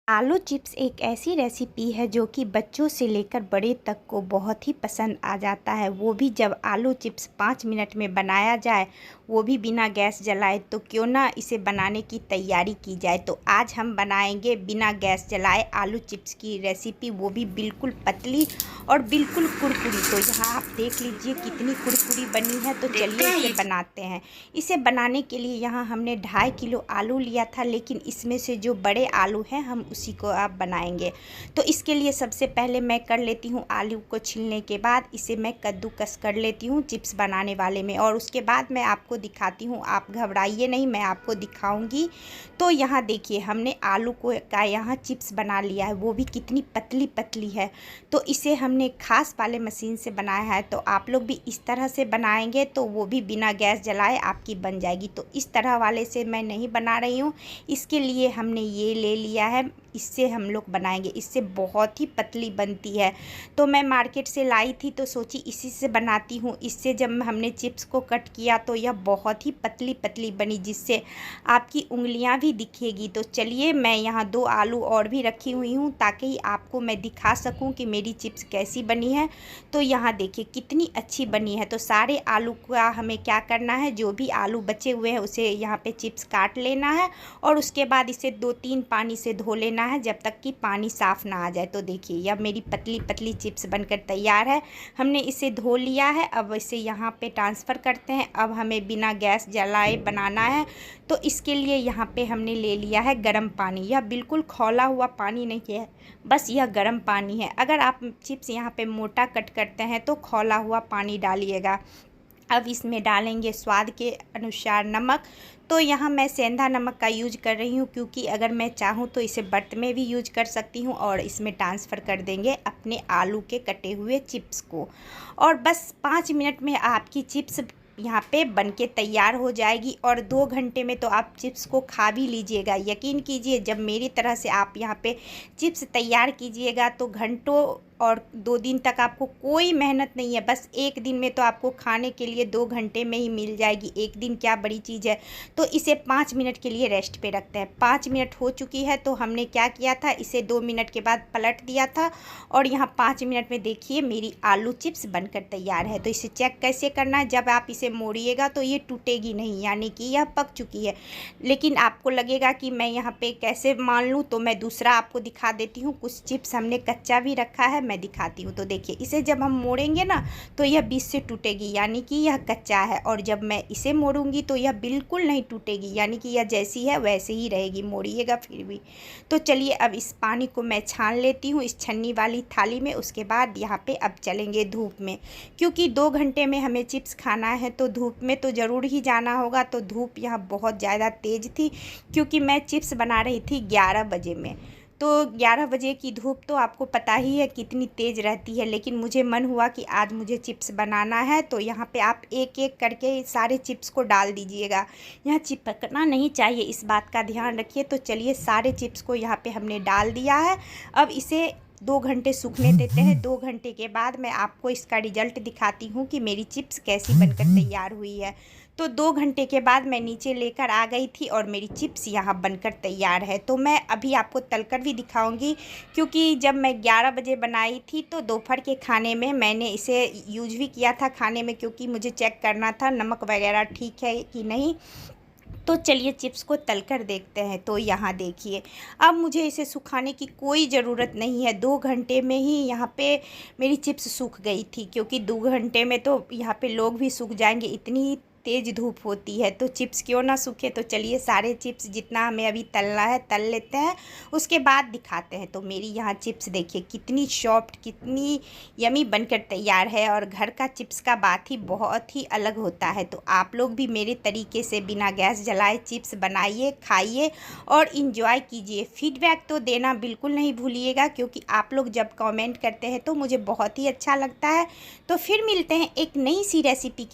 आलू चिप्स एक ऐसी रेसिपी है जो कि बच्चों से लेकर बड़े तक को बहुत ही पसंद आ जाता है। वो भी जब आलू चिप्स 5 मिनट में बनाया जाए, वो भी बिना गैस जलाए, तो क्यों ना इसे बनाने की तैयारी की जाए। तो आज हम बनाएंगे बिना गैस जलाए आलू चिप्स की रेसिपी, वो भी बिल्कुल पतली और बिल्कुल कुरकुरी। तो यहाँ आप देख लीजिए कितनी कुरकुरी बनी है। तो चलिए इसे बनाते हैं। इसे बनाने के लिए यहाँ हमने 2.5 किलो आलू लिया था, लेकिन इसमें से जो बड़े आलू हैं हम उसी को आप बनाएंगे। तो इसके लिए सबसे पहले मैं कर लेती हूँ आलू को छीलने के बाद इसे मैं कद्दूकस कर लेती हूँ चिप्स बनाने वाले में, और उसके बाद मैं आपको दिखाती हूँ। आप घबराइए नहीं, मैं आपको दिखाऊंगी। तो यहाँ देखिए हमने आलू को का यहाँ चिप्स बना लिया है, वो भी कितनी पतली पतली है। तो इसे हमने खास वाले मशीन से बनाया है। तो आप लोग भी इस तरह से बनाएंगे तो वो भी बिना गैस जलाए आपकी बन जाएगी। तो इस तरह वाले से मैं नहीं बना रही हूँ, इसके लिए हमने ये ले लिया है, इससे हम लोग बनाएंगे। इससे बहुत ही पतली बनती है। तो मैं मार्केट से लाई थी तो सोची इसी से बनाती हूँ। इससे जब हमने चिप्स को कट किया तो यह बहुत ही पतली पतली बनी, जिससे आपकी उंगलियां भी दिखेगी। तो चलिए मैं यहाँ 2 आलू और भी रखी हुई हूँ ताकि आपको मैं दिखा सकूँ कि मेरी चिप्स कैसी बनी है। तो यहाँ देखिए कितनी अच्छी बनी है। तो सारे आलू का हमें क्या करना है, जो भी आलू बचे हुए हैं उसे यहाँ पे चिप्स काट लेना है, और उसके बाद इसे 2-3 पानी से धो लेना है जब तक कि पानी साफ़ ना आ जाए। तो देखिए यह मेरी पतली पतली चिप्स बनकर तैयार है। हमने इसे धो लिया है। अब इसे यहाँ पे ट्रांसफ़र करते हैं। अब हमें बिना गैस जलाए बनाना है। तो इसके लिए यहाँ पे हमने ले लिया है गर्म पानी। यह बिल्कुल खौला हुआ पानी नहीं है, बस यह गर्म पानी है। अगर आप चिप्स यहाँ पे मोटा कट करते हैं तो खौला हुआ पानी डालिएगा। अब इसमें डालेंगे स्वाद के अनुसार नमक। तो यहाँ मैं सेंधा नमक का यूज कर रही हूँ, क्योंकि अगर मैं चाहूँ तो इसे बर्त में भी यूज कर सकती हूँ, और इसमें ट्रांसफ़र कर देंगे अपने आलू के कटे हुए चिप्स को। और बस 5 मिनट में आपकी चिप्स यहाँ पे बनके तैयार हो जाएगी, और 2 घंटे में तो आप चिप्स को खा भी लीजिएगा। यकीन कीजिए, जब मेरी तरह से आप यहाँ पे चिप्स तैयार कीजिएगा तो घंटों और 2 दिन तक आपको कोई मेहनत नहीं है। बस 1 दिन में तो आपको खाने के लिए 2 घंटे में ही मिल जाएगी। 1 दिन क्या बड़ी चीज़ है। तो इसे 5 मिनट के लिए रेस्ट पे रखते हैं। 5 मिनट हो चुकी है। तो हमने क्या किया था, इसे 2 मिनट के बाद पलट दिया था, और यहाँ 5 मिनट में देखिए मेरी आलू चिप्स बनकर तैयार है। तो इसे चेक कैसे करना है, जब आप इसे मोड़िएगा तो ये टूटेगी नहीं, यानी कि यह पक चुकी है। लेकिन आपको लगेगा कि मैं यहाँ पे कैसे मान लूँ, तो मैं दूसरा आपको दिखा देती हूँ। कुछ चिप्स हमने कच्चा भी रखा है, मैं दिखाती हूँ। तो देखिए इसे जब हम मोड़ेंगे ना तो यह बीच से टूटेगी, यानी कि यह कच्चा है, और जब मैं इसे मोड़ूंगी तो यह बिल्कुल नहीं टूटेगी, यानी कि यह जैसी है वैसे ही रहेगी, मोड़िएगा फिर भी। तो चलिए अब इस पानी को मैं छान लेती हूँ इस छन्नी वाली थाली में। उसके बाद यहाँ पे अब चलेंगे धूप में, क्योंकि 2 घंटे में हमें चिप्स खाना है तो धूप में तो ज़रूर ही जाना होगा। तो धूप यहाँ बहुत ज़्यादा तेज़ थी, क्योंकि मैं चिप्स बना रही थी 11 बजे में। तो 11 बजे की धूप तो आपको पता ही है कितनी तेज़ रहती है। लेकिन मुझे मन हुआ कि आज मुझे चिप्स बनाना है, तो यहाँ पे आप एक एक करके सारे चिप्स को डाल दीजिएगा। यहाँ चिपकना नहीं चाहिए, इस बात का ध्यान रखिए। तो चलिए सारे चिप्स को यहाँ पे हमने डाल दिया है। अब इसे 2 घंटे सूखने देते हैं। 2 घंटे के बाद मैं आपको इसका रिजल्ट दिखाती हूँ कि मेरी चिप्स कैसी बनकर तैयार हुई है। तो 2 घंटे के बाद मैं नीचे लेकर आ गई थी, और मेरी चिप्स यहाँ बनकर तैयार है। तो मैं अभी आपको तलकर भी दिखाऊंगी, क्योंकि जब मैं 11 बजे बनाई थी तो दोपहर के खाने में मैंने इसे यूज भी किया था खाने में, क्योंकि मुझे चेक करना था नमक वगैरह ठीक है कि नहीं। तो चलिए चिप्स को तलकर देखते हैं। तो यहाँ देखिए अब मुझे इसे सुखाने की कोई ज़रूरत नहीं है। 2 घंटे में ही यहाँ पे मेरी चिप्स सूख गई थी, क्योंकि 2 घंटे में तो यहाँ पे लोग भी सूख जाएंगे, इतनी तेज़ धूप होती है। तो चिप्स क्यों ना सूखे। तो चलिए सारे चिप्स जितना हमें अभी तलना है तल लेते हैं, उसके बाद दिखाते हैं। तो मेरी यहाँ चिप्स देखिए कितनी सॉफ्ट, कितनी यमी बनकर तैयार है, और घर का चिप्स का बात ही बहुत ही अलग होता है। तो आप लोग भी मेरे तरीके से बिना गैस जलाए चिप्स बनाइए, खाइए और इंजॉय कीजिए। फीडबैक तो देना बिल्कुल नहीं भूलिएगा, क्योंकि आप लोग जब कमेंट करते हैं तो मुझे बहुत ही अच्छा लगता है। तो फिर मिलते हैं एक नई सी रेसिपी के